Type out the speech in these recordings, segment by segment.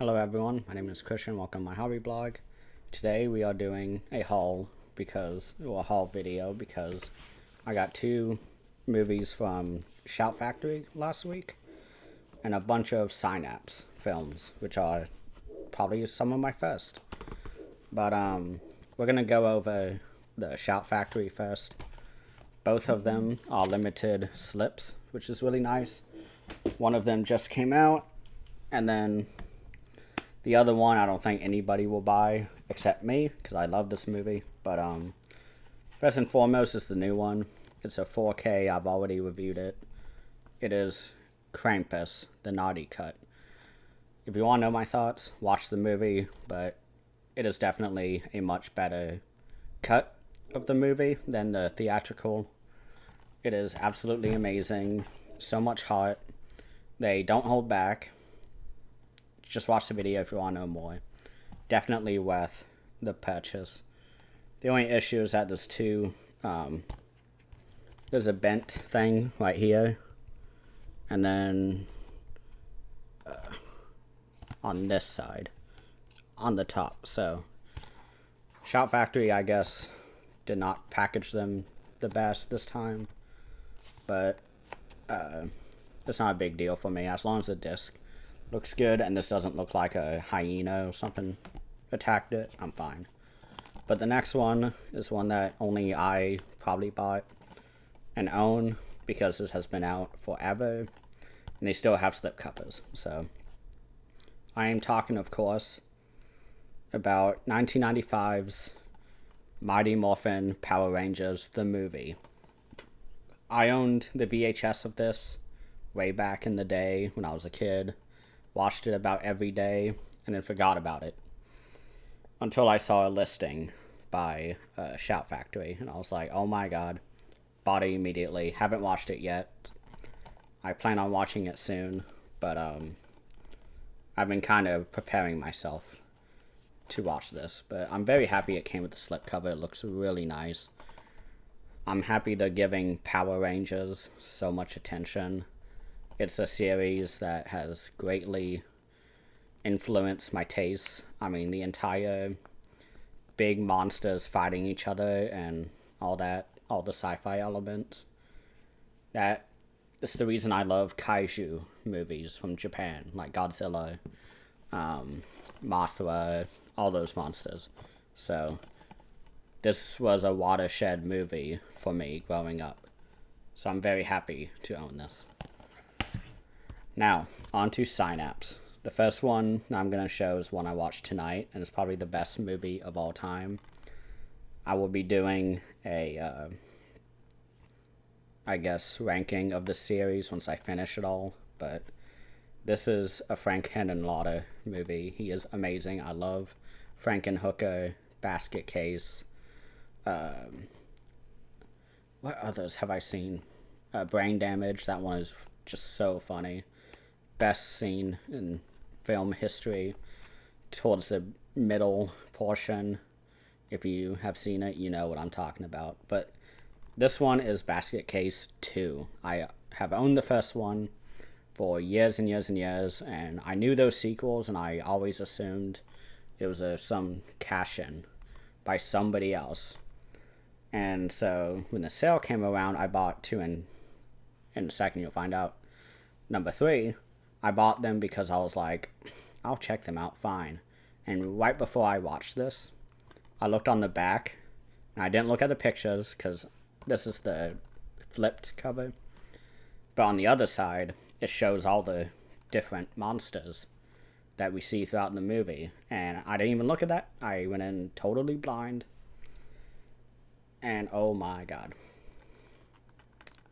Hello everyone, my name is Christian, welcome to my hobby blog. Today we are doing a haul video because I got two movies from Shout Factory last week and a bunch of Synapse films, which are probably some of my first. But we're gonna go over the Shout Factory first. Both of them are limited slips, which is really nice. One of them just came out, and then the other one I don't think anybody will buy except me because I love this movie. But first and foremost is the new one. It's a 4K. I've already reviewed it. It is Krampus, the naughty cut. If you want to know my thoughts, watch the movie, but it is definitely a much better cut of the movie than the theatrical. It is absolutely amazing. So much heart. They don't hold back. Just watch the video if you want to know more. Definitely worth the purchase. The only issue is that there's a bent thing right here, and then on this side, on the top. So, Shout Factory, I guess, did not package them the best this time, but it's not a big deal for me as long as the disc looks good and this doesn't look like a hyena or something attacked it. I'm fine. But the next one is one that only I probably bought and own because this has been out forever and they still have slip covers. So I am talking, of course, about 1995's Mighty Morphin Power Rangers the movie. I owned the VHS of this way back in the day when I was a kid. Watched it about every day, and then forgot about it until I saw a listing by Shout Factory, and I was like, oh my god. Bought it immediately. Haven't watched it yet. I plan on watching it soon, but I've been kind of preparing myself to watch this, but I'm very happy it came with the slipcover. It looks really nice. I'm happy they're giving Power Rangers so much attention. It's a series that has greatly influenced my tastes. I mean, the entire big monsters fighting each other and all that, all the sci-fi elements. That is the reason I love kaiju movies from Japan, like Godzilla, Mothra, all those monsters. So, this was a watershed movie for me growing up. So I'm very happy to own this. Now, on to Synapse. The first one I'm going to show is one I watched tonight, and it's probably the best movie of all time. I will be doing a, ranking of the series once I finish it all, but this is a Frank Henenlotter movie. He is amazing. I love Frankenhooker, Basket Case. What others have I seen? Brain Damage. That one is just so funny. Best scene in film history towards the middle portion. If you have seen it, you know what I'm talking about. But this one is Basket Case 2. I have owned the first one for years and years and years, and I knew those sequels, and I always assumed it was some cash-in by somebody else. And so when the sale came around, I bought two, and in a second you'll find out. Number 3, I bought them because I was like, I'll check them out fine. And right before I watched this, I looked on the back, and I didn't look at the pictures because this is the flipped cover. But on the other side, it shows all the different monsters that we see throughout the movie. And I didn't even look at that. I went in totally blind. And oh my god.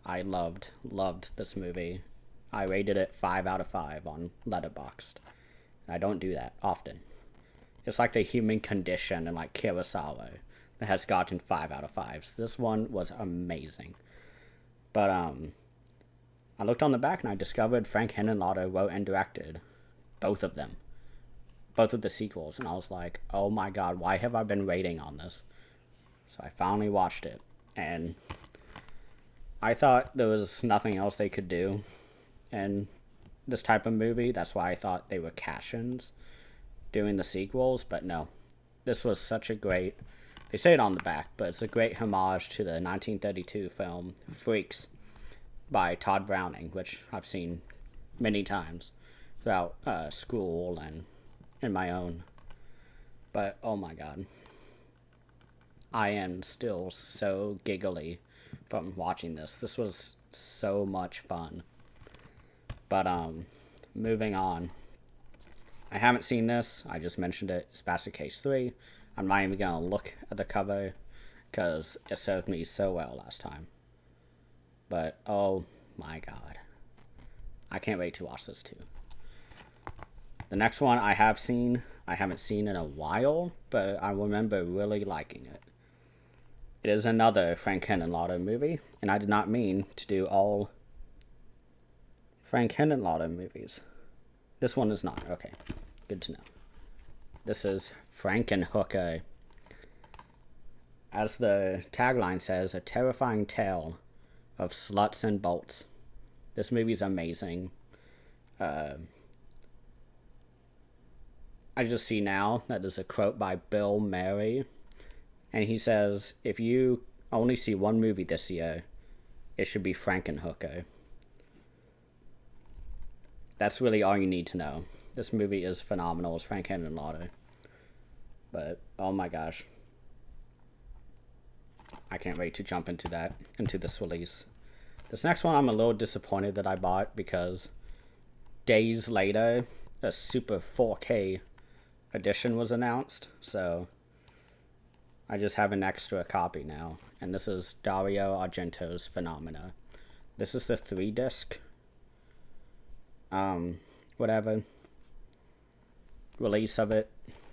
I loved this movie. I rated it 5 out of 5 on Letterboxd. I don't do that often. It's like the Human Condition and like Kurosawa that has gotten 5 out of 5s. This one was amazing. But I looked on the back and I discovered Frank Henenlotter wrote and directed both of them. Both of the sequels. And I was like, oh my god, why have I been waiting on this? So I finally watched it. And I thought there was nothing else they could do. And this type of movie. That's why I thought they were cash-ins doing the sequels, but no. This was such a great, they say it on the back, but it's a great homage to the 1932 film Freaks by Todd Browning, which I've seen many times throughout school and in my own. But oh my god, I am still so giggly from watching this. This was so much fun. But moving on. I haven't seen this. I just mentioned it. It's Basket Case 3. I'm not even going to look at the cover because it served me so well last time. But oh my god, I can't wait to watch this too. The next one I have seen, I haven't seen in a while, but I remember really liking it. It is another Frank Henenlotter movie, and I did not mean to do all Frank Henenlotter movies. This one is not. Okay, good to know. This is Frankenhooker. As the tagline says, a terrifying tale of sluts and bolts. This movie's amazing. I just see now that there's a quote by Bill Murray, and he says, if you only see one movie this year, it should be Frankenhooker. That's really all you need to know. This movie is phenomenal. It's Frank Henenlotter. But, oh my gosh. I can't wait to jump into this release. This next one I'm a little disappointed that I bought because days later, a Super 4K edition was announced. So, I just have an extra copy now. And this is Dario Argento's Phenomena. This is the 3-disc whatever release of it.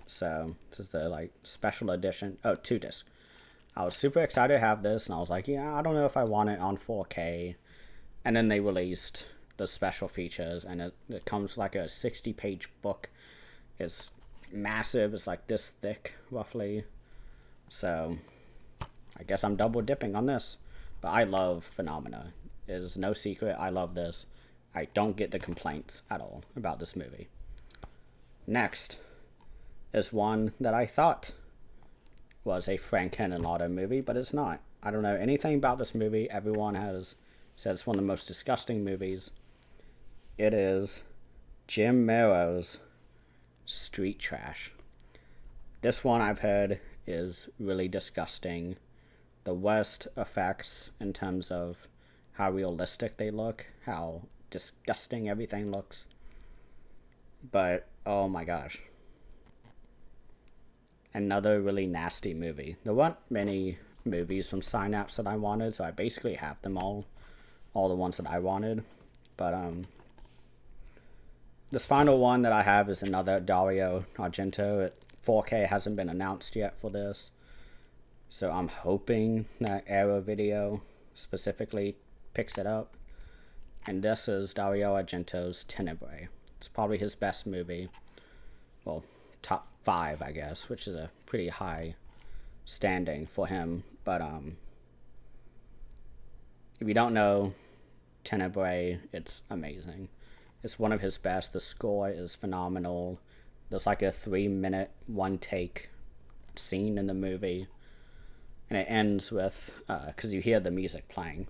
So this is the like special edition. Oh, 2-disc. I was super excited to have this, and I was like, yeah, I don't know if I want it on 4K. And then they released the special features, and it comes like a 60-page book. It's massive. It's like this thick, roughly. So I guess I'm double dipping on this. But I love Phenomena. It is no secret. I love this. I don't get the complaints at all about this movie. Next is one that I thought was a Frank Henenlotter movie, but it's not. I don't know anything about this movie. Everyone has said it's one of the most disgusting movies. It is Jim Merrow's Street Trash. This one I've heard is really disgusting. The worst effects in terms of how realistic they look, how disgusting everything looks. But oh my gosh, another really nasty movie. There weren't many movies from Synapse that I wanted, so I basically have them all the ones that I wanted. But this final one that I have is another Dario Argento. 4K hasn't been announced yet for this, so I'm hoping that Era Video specifically picks it up. And this is Dario Argento's Tenebrae. It's probably his best movie. Well, top 5, I guess, which is a pretty high standing for him. But if you don't know Tenebrae, it's amazing. It's one of his best. The score is phenomenal. There's like a 3-minute, one-take scene in the movie. And it ends with, because you hear the music playing.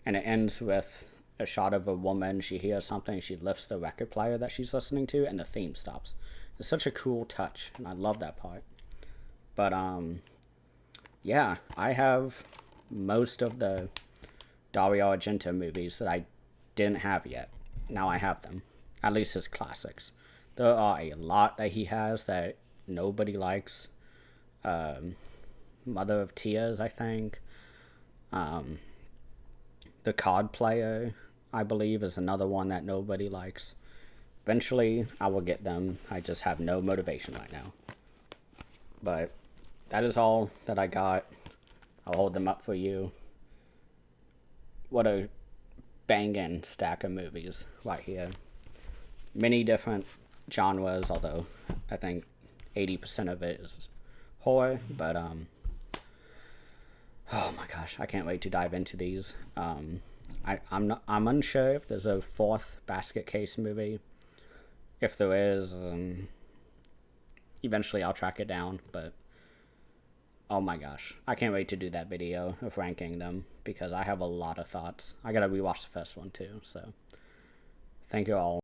And it ends with a shot of a woman. She hears something, she lifts the record player that she's listening to, and the theme stops. It's such a cool touch, and I love that part. But yeah, I have most of the Dario Argento movies that I didn't have yet. Now I have them, at least his classics. There are a lot that he has that nobody likes. Mother of Tears, I think. The Card Player, I believe, is another one that nobody likes. Eventually, I will get them. I just have no motivation right now. But that is all that I got. I'll hold them up for you. What a banging stack of movies right here. Many different genres, although I think 80% of it is horror. But, oh my gosh, I can't wait to dive into these. I'm unsure if there's a fourth Basket Case movie. If there is, eventually I'll track it down, but oh my gosh, I can't wait to do that video of ranking them because I have a lot of thoughts. I gotta rewatch the first one too, so thank you all.